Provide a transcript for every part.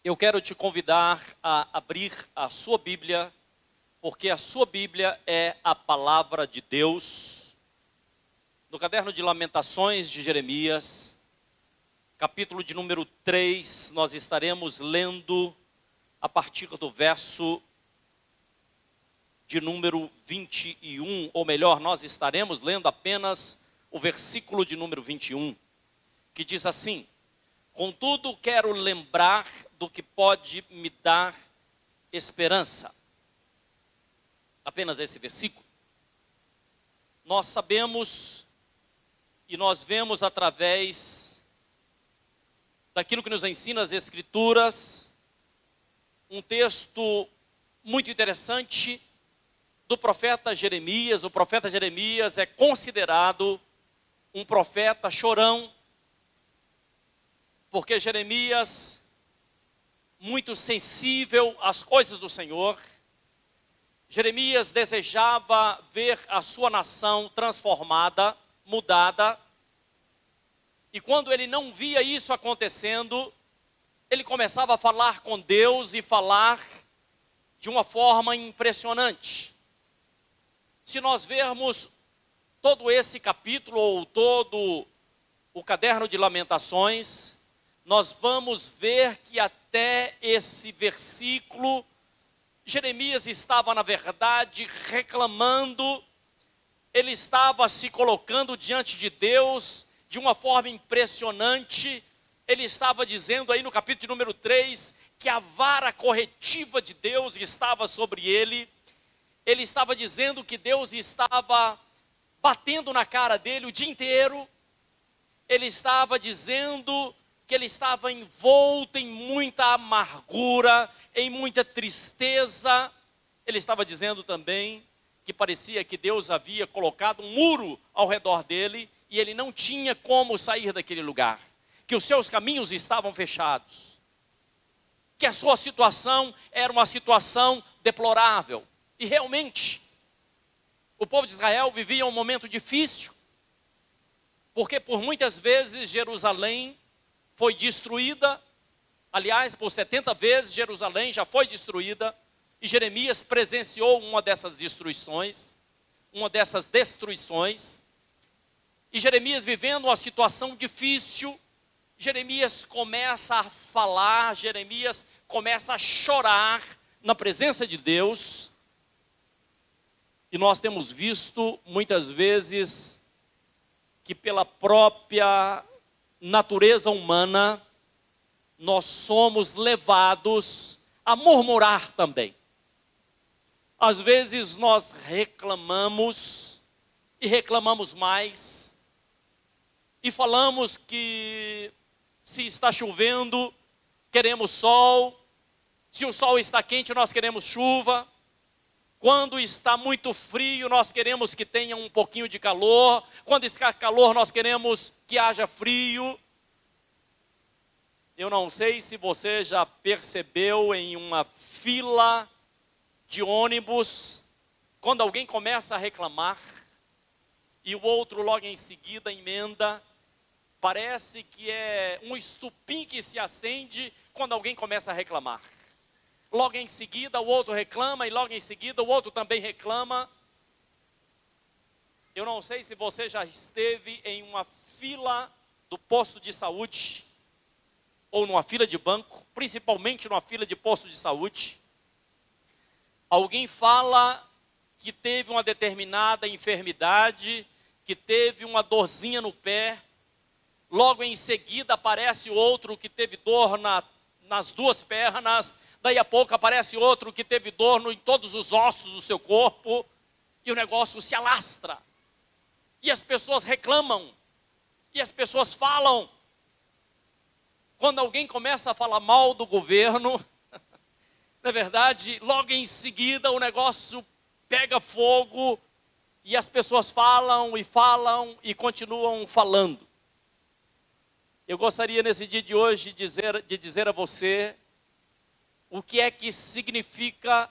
Eu quero te convidar a abrir a sua Bíblia, porque a sua Bíblia é a palavra de Deus. No caderno de Lamentações de Jeremias, capítulo de número 3, nós estaremos lendo a partir do verso de número 21, ou melhor, nós estaremos lendo apenas o versículo de número 21, que diz assim: contudo, quero lembrar do que pode me dar esperança. Apenas esse versículo. Nós sabemos e nós vemos através daquilo que nos ensina as Escrituras, um texto muito interessante do profeta Jeremias. O profeta Jeremias é considerado um profeta chorão, porque Jeremias, muito sensível às coisas do Senhor, Jeremias desejava ver a sua nação transformada, mudada, e quando ele não via isso acontecendo, ele começava a falar com Deus e falar de uma forma impressionante. Se nós vermos todo esse capítulo ou todo o caderno de Lamentações, nós vamos ver que até esse versículo, Jeremias estava, na verdade, reclamando, ele estava se colocando diante de Deus de uma forma impressionante. Ele estava dizendo aí no capítulo número 3, que a vara corretiva de Deus estava sobre ele. Ele estava dizendo que Deus estava batendo na cara dele o dia inteiro. Ele estava dizendo que ele estava envolto em muita amargura, em muita tristeza. Ele estava dizendo também que parecia que Deus havia colocado um muro ao redor dele e ele não tinha como sair daquele lugar, que os seus caminhos estavam fechados, que a sua situação era uma situação deplorável. E realmente, o povo de Israel vivia um momento difícil, porque por muitas vezes Jerusalém foi destruída. Aliás, por 70 vezes Jerusalém já foi destruída, e Jeremias presenciou uma dessas destruições, e Jeremias, vivendo uma situação difícil, Jeremias começa a falar, Jeremias começa a chorar na presença de Deus. E nós temos visto muitas vezes que pela própria natureza humana, nós somos levados a murmurar também. Às vezes nós reclamamos, e reclamamos mais, e falamos que se está chovendo, queremos sol, se o sol está quente, nós queremos chuva, quando está muito frio, nós queremos que tenha um pouquinho de calor, quando está calor, nós queremos que haja frio. Eu não sei se você já percebeu em uma fila de ônibus, quando alguém começa a reclamar, e o outro logo em seguida emenda, parece que é um estupim que se acende quando alguém começa a reclamar. Logo em seguida o outro reclama, e logo em seguida o outro também reclama. Eu não sei se você já esteve em uma fila do posto de saúde, ou numa fila de banco, principalmente numa fila de posto de saúde. Alguém fala que teve uma determinada enfermidade, que teve uma dorzinha no pé, logo em seguida aparece outro que teve dor nas duas pernas, daí a pouco aparece outro que teve dor em todos os ossos do seu corpo, e o negócio se alastra. E as pessoas reclamam, e as pessoas falam. Quando alguém começa a falar mal do governo, na verdade, logo em seguida o negócio pega fogo, e as pessoas falam e continuam falando. Eu gostaria nesse dia de hoje de dizer a você o que é que significa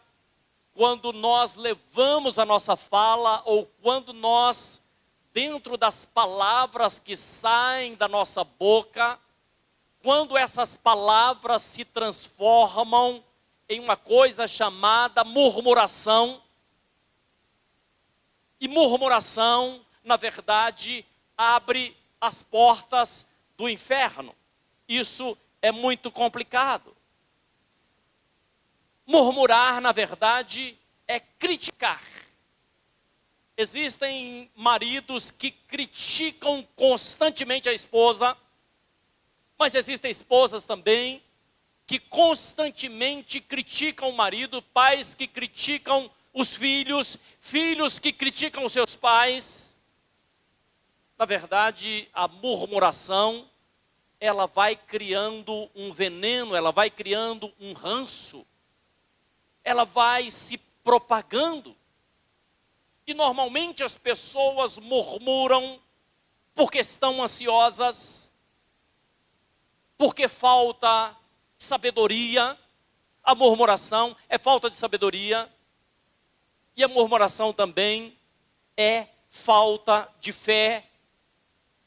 quando nós levamos a nossa fala, ou quando nós, dentro das palavras que saem da nossa boca, quando essas palavras se transformam em uma coisa chamada murmuração. E murmuração, na verdade, abre as portas do inferno. Isso é muito complicado. Murmurar, na verdade, é criticar. Existem maridos que criticam constantemente a esposa, mas existem esposas também que constantemente criticam o marido, pais que criticam os filhos, filhos que criticam os seus pais. Na verdade, a murmuração, ela vai criando um veneno, ela vai criando um ranço, ela vai se propagando. E normalmente as pessoas murmuram porque estão ansiosas, porque falta sabedoria. A murmuração é falta de sabedoria. E a murmuração também é falta de fé.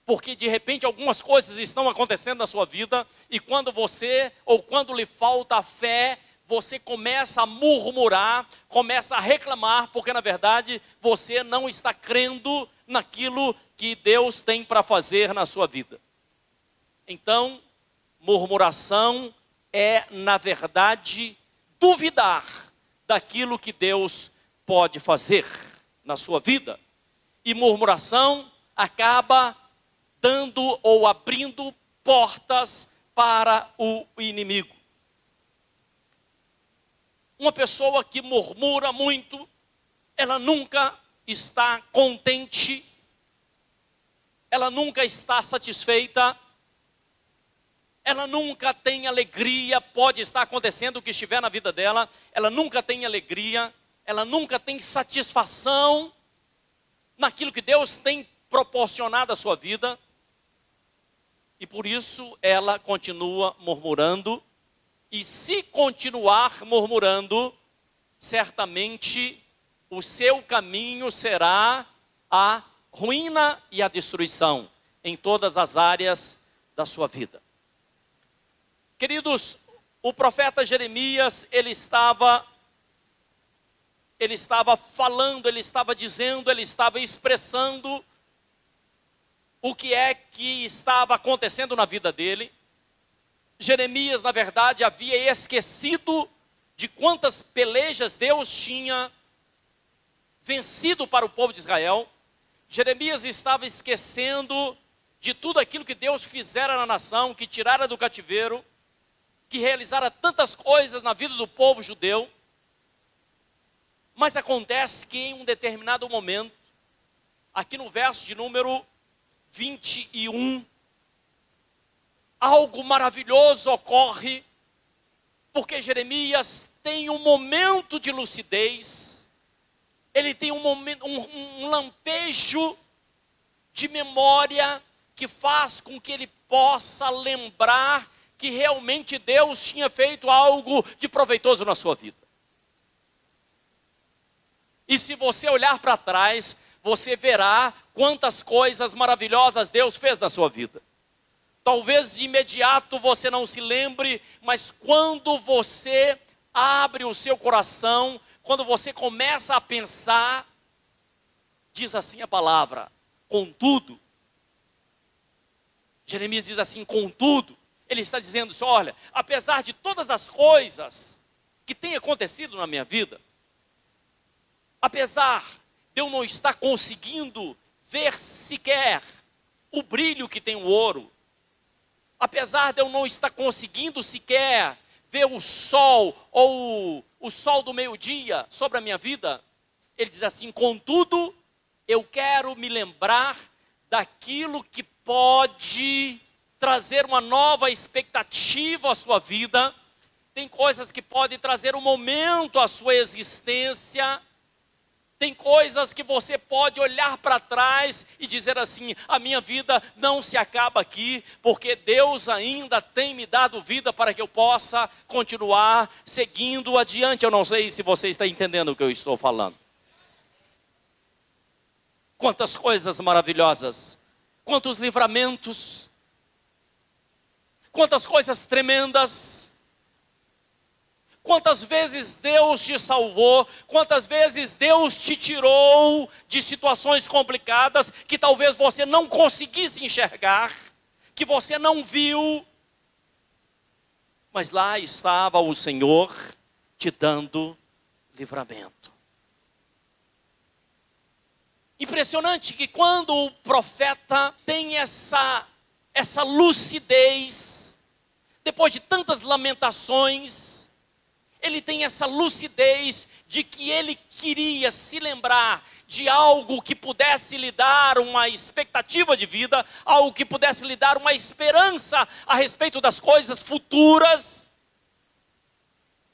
Porque de repente algumas coisas estão acontecendo na sua vida e quando você, ou quando lhe falta a fé, você começa a murmurar, começa a reclamar, porque na verdade você não está crendo naquilo que Deus tem para fazer na sua vida. Então, murmuração é, na verdade, duvidar daquilo que Deus pode fazer na sua vida. E murmuração acaba dando ou abrindo portas para o inimigo. Uma pessoa que murmura muito, ela nunca está contente, ela nunca está satisfeita, ela nunca tem alegria. Pode estar acontecendo o que estiver na vida dela, ela nunca tem alegria, ela nunca tem satisfação naquilo que Deus tem proporcionado à sua vida. E por isso ela continua murmurando. E se continuar murmurando, certamente o seu caminho será a ruína e a destruição em todas as áreas da sua vida. Queridos, o profeta Jeremias, ele estava falando, ele estava dizendo, ele estava expressando o que é que estava acontecendo na vida dele. Jeremias, na verdade, havia esquecido de quantas pelejas Deus tinha vencido para o povo de Israel. Jeremias estava esquecendo de tudo aquilo que Deus fizera na nação, que tirara do cativeiro, que realizara tantas coisas na vida do povo judeu. Mas acontece que em um determinado momento, aqui no verso de número 21, algo maravilhoso ocorre, porque Jeremias tem um momento de lucidez, ele tem um lampejo de memória que faz com que ele possa lembrar que realmente Deus tinha feito algo de proveitoso na sua vida. E se você olhar para trás, você verá quantas coisas maravilhosas Deus fez na sua vida. Talvez de imediato você não se lembre, mas quando você abre o seu coração, quando você começa a pensar, diz assim a palavra, contudo. Jeremias diz assim, contudo. Ele está dizendo assim, olha, apesar de todas as coisas que têm acontecido na minha vida, apesar de eu não estar conseguindo ver sequer o brilho que tem o ouro, apesar de eu não estar conseguindo sequer ver o sol ou o sol do meio-dia sobre a minha vida, ele diz assim, contudo, eu quero me lembrar daquilo que pode trazer uma nova expectativa à sua vida. Tem coisas que podem trazer um momento à sua existência. Tem coisas que você pode olhar para trás e dizer assim, a minha vida não se acaba aqui, porque Deus ainda tem me dado vida para que eu possa continuar seguindo adiante. Eu não sei se você está entendendo o que eu estou falando. Quantas coisas maravilhosas, quantos livramentos, Quantas coisas tremendas. Quantas vezes Deus te salvou, quantas vezes Deus te tirou de situações complicadas que talvez você não conseguisse enxergar, que você não viu, mas lá estava o Senhor te dando livramento. Impressionante que quando o profeta tem essa lucidez, depois de tantas lamentações, ele tem essa lucidez de que ele queria se lembrar de algo que pudesse lhe dar uma expectativa de vida, algo que pudesse lhe dar uma esperança a respeito das coisas futuras.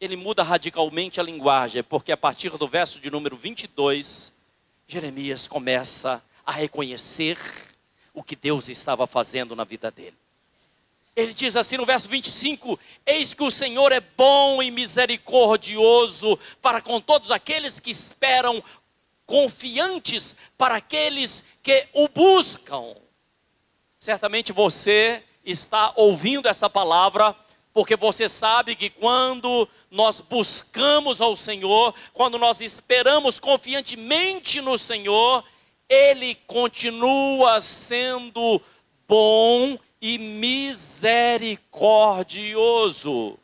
Ele muda radicalmente a linguagem, porque a partir do verso de número 22, Jeremias começa a reconhecer o que Deus estava fazendo na vida dele. Ele diz assim no verso 25: eis que o Senhor é bom e misericordioso para com todos aqueles que esperam, confiantes para aqueles que o buscam. Certamente você está ouvindo essa palavra, porque você sabe que quando nós buscamos ao Senhor, quando nós esperamos confiantemente no Senhor, Ele continua sendo bom e misericordioso.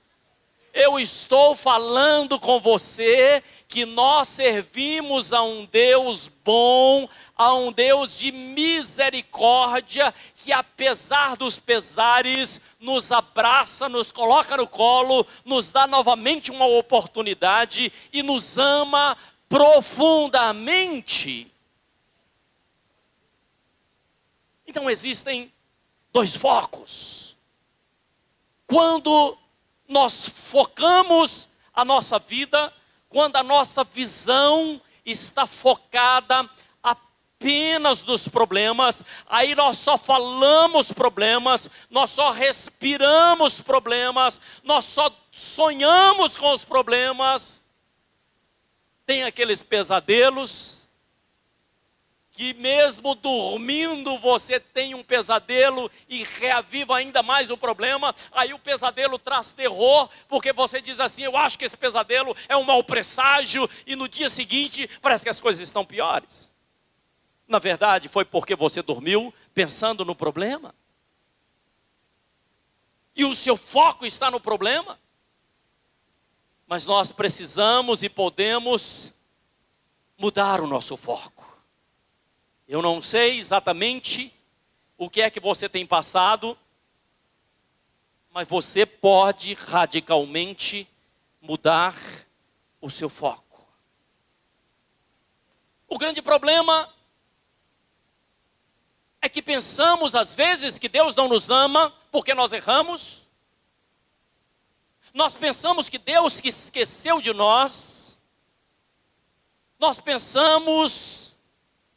Eu estou falando com você que nós servimos a um Deus bom, a um Deus de misericórdia, que apesar dos pesares, nos abraça, nos coloca no colo, nos dá novamente uma oportunidade e nos ama profundamente. Então existem dois focos. Quando nós focamos a nossa vida, quando a nossa visão está focada apenas nos problemas, aí nós só falamos problemas, nós só respiramos problemas, nós só sonhamos com os problemas. Tem aqueles pesadelos, que mesmo dormindo você tem um pesadelo e reaviva ainda mais o problema. Aí o pesadelo traz terror, porque você diz assim: eu acho que esse pesadelo é um mau presságio, e no dia seguinte parece que as coisas estão piores. Na verdade foi porque você dormiu pensando no problema, e o seu foco está no problema. Mas nós precisamos e podemos mudar o nosso foco. Eu não sei exatamente o que é que você tem passado, mas você pode radicalmente mudar o seu foco. O grande problema é que pensamos às vezes que Deus não nos ama porque nós erramos. Nós pensamos que Deus que esqueceu de nós. Nós pensamos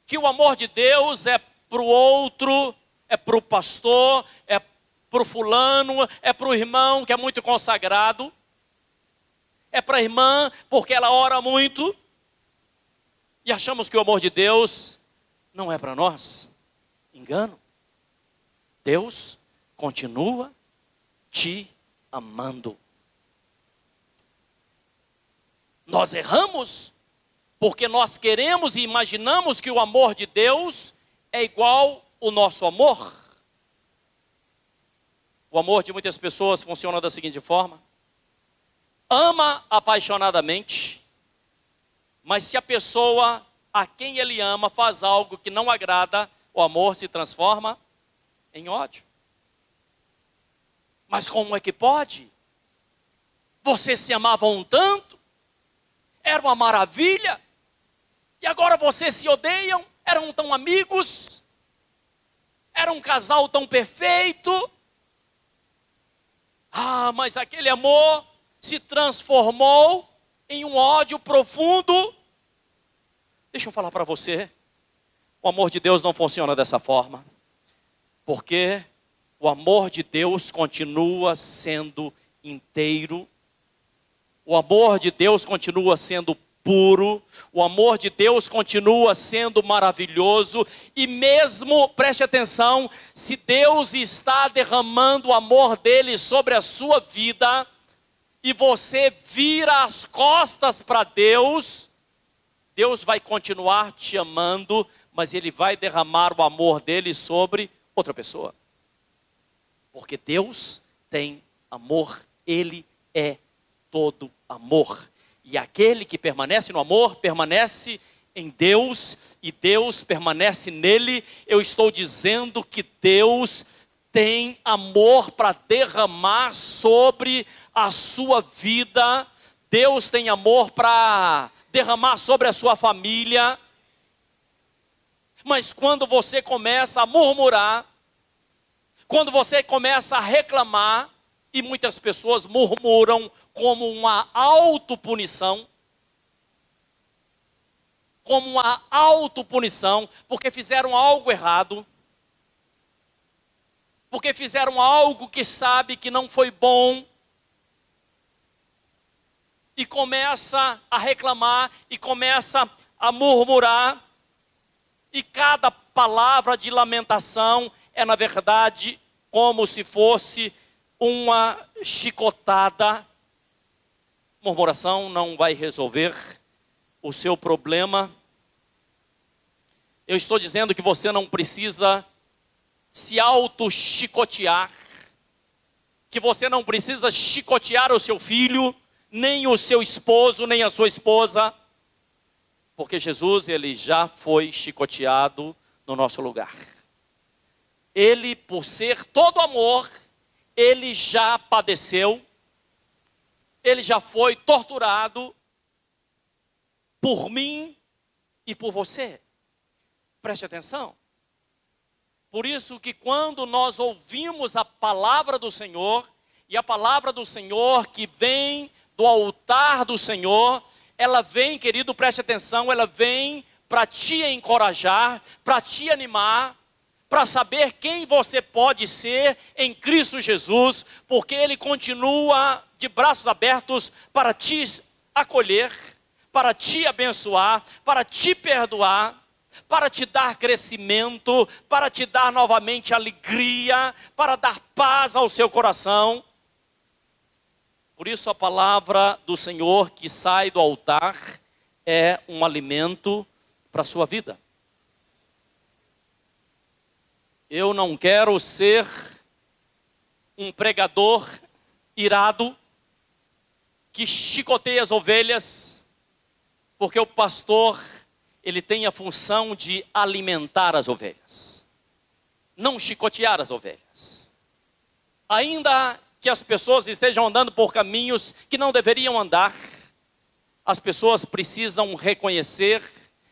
que o amor de Deus é para o outro, é para o pastor, é para o fulano, é para o irmão que é muito consagrado, é para a irmã porque ela ora muito, e achamos que o amor de Deus não é para nós. Engano. Deus continua te amando. Nós erramos porque nós queremos e imaginamos que o amor de Deus é igual ao nosso amor. O amor de muitas pessoas funciona da seguinte forma: ama apaixonadamente, mas se a pessoa a quem ele ama faz algo que não agrada, o amor se transforma em ódio. Mas como é que pode? Vocês se amavam tanto, era uma maravilha, e agora vocês se odeiam, eram tão amigos, era um casal tão perfeito. Ah, mas aquele amor se transformou em um ódio profundo. Deixa eu falar para você, o amor de Deus não funciona dessa forma, porque o amor de Deus continua sendo inteiro, o amor de Deus continua sendo puro, o amor de Deus continua sendo maravilhoso, e mesmo, preste atenção, se Deus está derramando o amor dele sobre a sua vida, e você vira as costas para Deus, Deus vai continuar te amando, mas Ele vai derramar o amor dele sobre outra pessoa. Porque Deus tem amor, Ele é todo amor. E aquele que permanece no amor, permanece em Deus, e Deus permanece nele. Eu estou dizendo que Deus tem amor para derramar sobre a sua vida. Deus tem amor para derramar sobre a sua família. Mas quando você começa a murmurar, quando você começa a reclamar, e muitas pessoas murmuram como uma autopunição, porque fizeram algo errado, porque fizeram algo que sabe que não foi bom, e começa a reclamar, e começa a murmurar, e cada palavra de lamentação é, na verdade, como se fosse uma chicotada. Murmuração não vai resolver o seu problema. Eu estou dizendo que você não precisa se auto-chicotear, que você não precisa chicotear o seu filho, nem o seu esposo, nem a sua esposa, porque Jesus, ele já foi chicoteado no nosso lugar. Ele, por ser todo amor, ele já padeceu, ele já foi torturado por mim e por você. Preste atenção. Por isso que quando nós ouvimos a palavra do Senhor, e a palavra do Senhor que vem do altar do Senhor, ela vem, querido, preste atenção, ela vem para te encorajar, para te animar, para saber quem você pode ser em Cristo Jesus, porque Ele continua de braços abertos para te acolher, para te abençoar, para te perdoar, para te dar crescimento, para te dar novamente alegria, para dar paz ao seu coração. Por isso a palavra do Senhor que sai do altar é um alimento para a sua vida. Eu não quero ser um pregador irado que chicoteia as ovelhas, porque o pastor, ele tem a função de alimentar as ovelhas, não chicotear as ovelhas. Ainda que as pessoas estejam andando por caminhos que não deveriam andar, as pessoas precisam reconhecer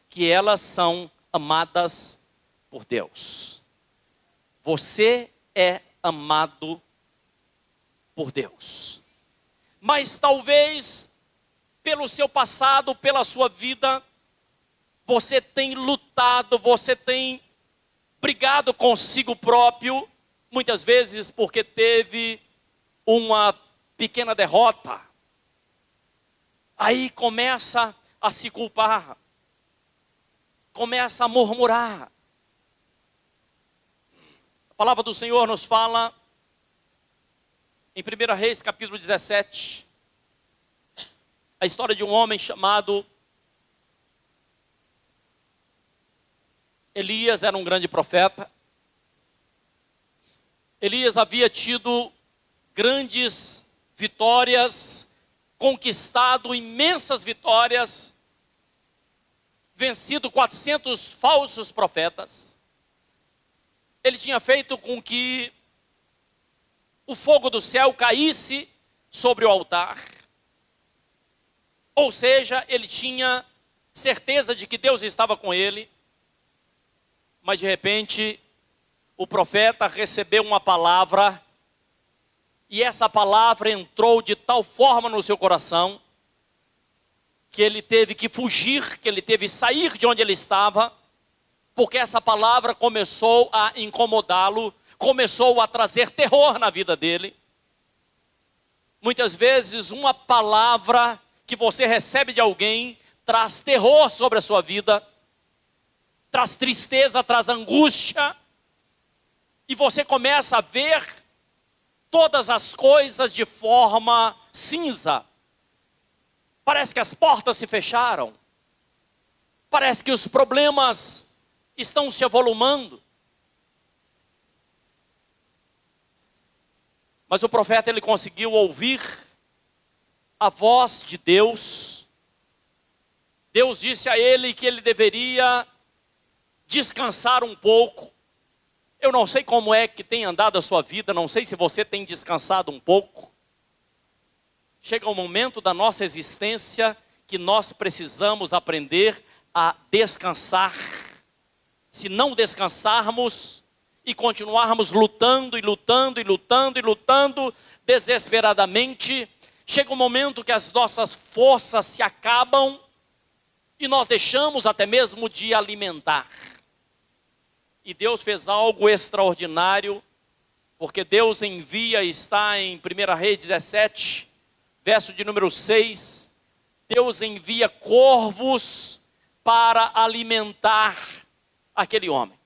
que elas são amadas por Deus. Você é amado por Deus. Mas talvez, pelo seu passado, pela sua vida, você tem lutado, você tem brigado consigo próprio, muitas vezes porque teve uma pequena derrota. Aí começa a se culpar, começa a murmurar. A palavra do Senhor nos fala em 1 Reis capítulo 17, a história de um homem chamado Elias. Era um grande profeta. Elias havia tido grandes vitórias, conquistado imensas vitórias, vencido 400 falsos profetas. Ele tinha feito com que o fogo do céu caísse sobre o altar. Ou seja, ele tinha certeza de que Deus estava com ele. Mas de repente, o profeta recebeu uma palavra, e essa palavra entrou de tal forma no seu coração, que ele teve que fugir, que ele teve que sair de onde ele estava, porque essa palavra começou a incomodá-lo, começou a trazer terror na vida dele. Muitas vezes uma palavra que você recebe de alguém traz terror sobre a sua vida, traz tristeza, traz angústia, e você começa a ver todas as coisas de forma cinza. Parece que as portas se fecharam, parece que os problemas estão se avolumando. Mas o profeta, ele conseguiu ouvir a voz de Deus. Deus disse a ele que ele deveria descansar um pouco. Eu não sei como é que tem andado a sua vida, não sei se você tem descansado um pouco. Chega um momento da nossa existência que nós precisamos aprender a descansar. Se não descansarmos e continuarmos lutando e lutando e lutando e lutando desesperadamente, chega um momento que as nossas forças se acabam e nós deixamos até mesmo de alimentar. E Deus fez algo extraordinário, porque Deus envia, está em 1 Reis 17, verso de número 6, Deus envia corvos para alimentar aquele homem.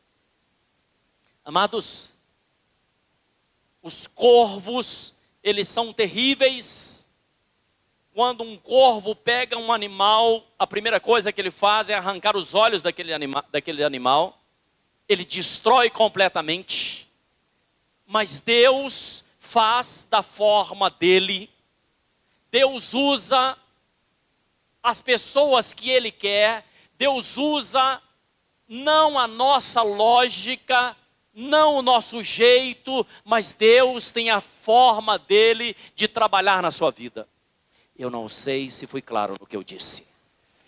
Amados, os corvos, eles são terríveis. Quando um corvo pega um animal, a primeira coisa que ele faz é arrancar os olhos daquele animal. Ele destrói completamente. Mas Deus faz da forma dele. Deus usa as pessoas que Ele quer. Deus usa não a nossa lógica, não o nosso jeito, mas Deus tem a forma dele de trabalhar na sua vida. Eu não sei se fui claro no que eu disse,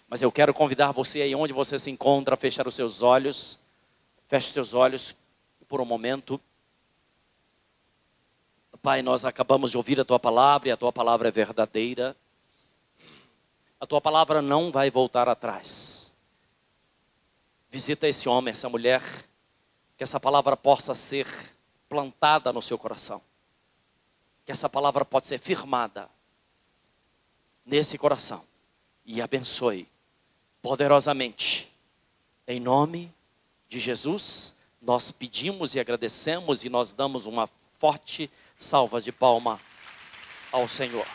mas eu quero convidar você aí onde você se encontra a fechar os seus olhos. Feche os seus olhos por um momento. Pai, nós acabamos de ouvir a Tua palavra e a Tua palavra é verdadeira. A Tua palavra não vai voltar atrás. Visita esse homem, essa mulher, que essa palavra possa ser plantada no seu coração. Que essa palavra possa ser firmada nesse coração e abençoe poderosamente. Em nome de Jesus, nós pedimos e agradecemos e nós damos uma forte salva de palma ao Senhor.